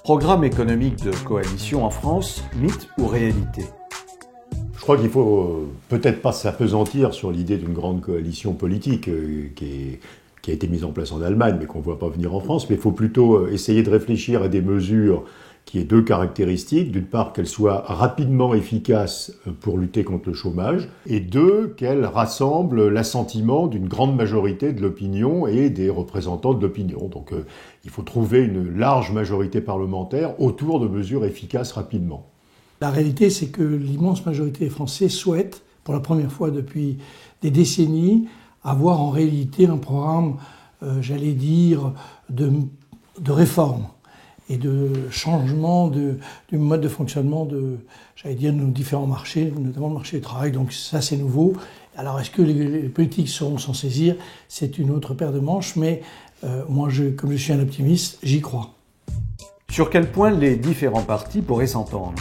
Programme économique de coalition en France, mythe ou réalité? Je crois qu'il faut peut-être pas s'appesantir sur l'idée d'une grande coalition politique qui a été mise en place en Allemagne, mais qu'on ne voit pas venir en France. Mais il faut plutôt essayer de réfléchir à des mesures qui aient deux caractéristiques. D'une part, qu'elles soient rapidement efficaces pour lutter contre le chômage, et deux, qu'elles rassemblent l'assentiment d'une grande majorité de l'opinion et des représentants de l'opinion. Donc il faut trouver une large majorité parlementaire autour de mesures efficaces rapidement. La réalité, c'est que l'immense majorité des Français souhaitent, pour la première fois depuis des décennies, avoir en réalité un programme, j'allais dire, de réforme et de changement du mode de fonctionnement de nos différents marchés, notamment le marché du travail. Donc ça, c'est nouveau. Alors, est-ce que les politiques sauront s'en saisir? C'est une autre paire de manches, mais moi, comme je suis un optimiste, j'y crois. Sur quel point les différents partis pourraient s'entendre?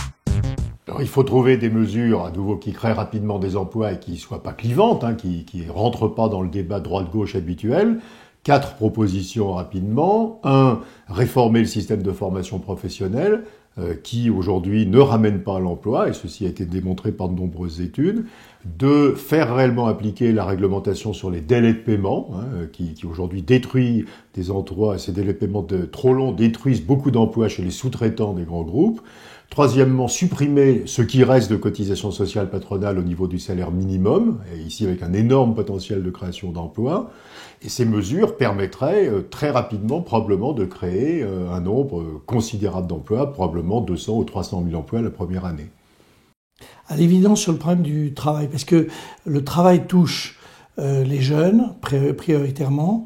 Alors, il faut trouver des mesures, à nouveau, qui créent rapidement des emplois et qui ne soient pas clivantes, qui ne rentrent pas dans le débat droite-gauche habituel. 4 propositions rapidement. 1, réformer le système de formation professionnelle, qui aujourd'hui ne ramène pas à l'emploi, et ceci a été démontré par de nombreuses études. 2, faire réellement appliquer la réglementation sur les délais de paiement, qui aujourd'hui détruit des emplois, ces délais de paiement trop longs détruisent beaucoup d'emplois chez les sous-traitants des grands groupes. Troisièmement, supprimer ce qui reste de cotisation sociale patronale au niveau du salaire minimum, et ici avec un énorme potentiel de création d'emplois. Et ces mesures permettraient très rapidement, probablement, de créer un nombre considérable d'emplois, probablement 200 ou 300 000 emplois la première année. À l'évidence sur le problème du travail, parce que le travail touche les jeunes prioritairement,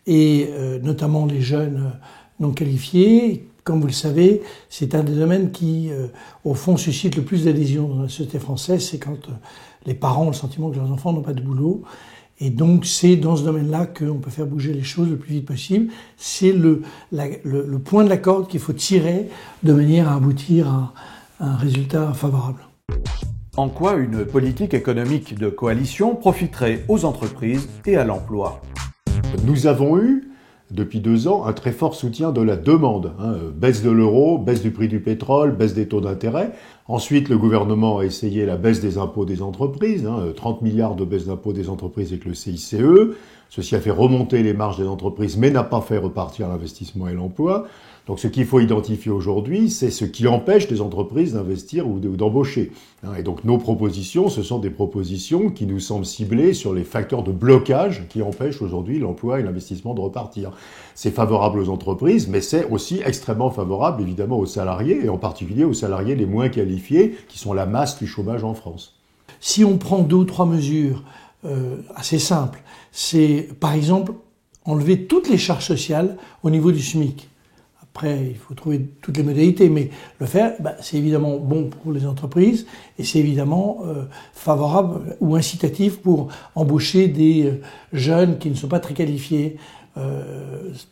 et notamment les jeunes non qualifiés. Comme vous le savez, c'est un des domaines qui, au fond, suscite le plus d'adhésion dans la société française. C'est quand les parents ont le sentiment que leurs enfants n'ont pas de boulot. Et donc, c'est dans ce domaine-là qu'on peut faire bouger les choses le plus vite possible. C'est le point de la corde qu'il faut tirer de manière à aboutir à un résultat favorable. En quoi une politique économique de coalition profiterait aux entreprises et à l'emploi? Nous avons eu, depuis 2 ans, un très fort soutien de la demande. Baisse de l'euro, baisse du prix du pétrole, baisse des taux d'intérêt. Ensuite, le gouvernement a essayé la baisse des impôts des entreprises, 30 milliards de baisse d'impôts des entreprises avec le CICE. Ceci a fait remonter les marges des entreprises, mais n'a pas fait repartir l'investissement et l'emploi. Donc ce qu'il faut identifier aujourd'hui, c'est ce qui empêche les entreprises d'investir ou d'embaucher. Et donc nos propositions, ce sont des propositions qui nous semblent ciblées sur les facteurs de blocage qui empêchent aujourd'hui l'emploi et l'investissement de repartir. C'est favorable aux entreprises, mais c'est aussi extrêmement favorable évidemment aux salariés, et en particulier aux salariés les moins qualifiés, qui sont la masse du chômage en France. Si on prend 2 ou 3 mesures assez simples, c'est par exemple enlever toutes les charges sociales au niveau du SMIC. Après, il faut trouver toutes les modalités, mais le faire, c'est évidemment bon pour les entreprises et c'est évidemment favorable ou incitatif pour embaucher des jeunes qui ne sont pas très qualifiés.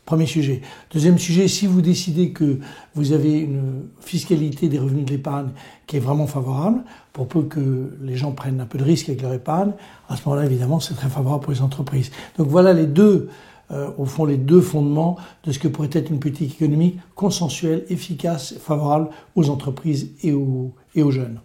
Premier sujet. Deuxième sujet, si vous décidez que vous avez une fiscalité des revenus de l'épargne qui est vraiment favorable, pour peu que les gens prennent un peu de risque avec leur épargne, à ce moment-là, évidemment, c'est très favorable pour les entreprises. Donc voilà au fond, les 2 fondements de ce que pourrait être une politique économique consensuelle, efficace, favorable aux entreprises et aux jeunes.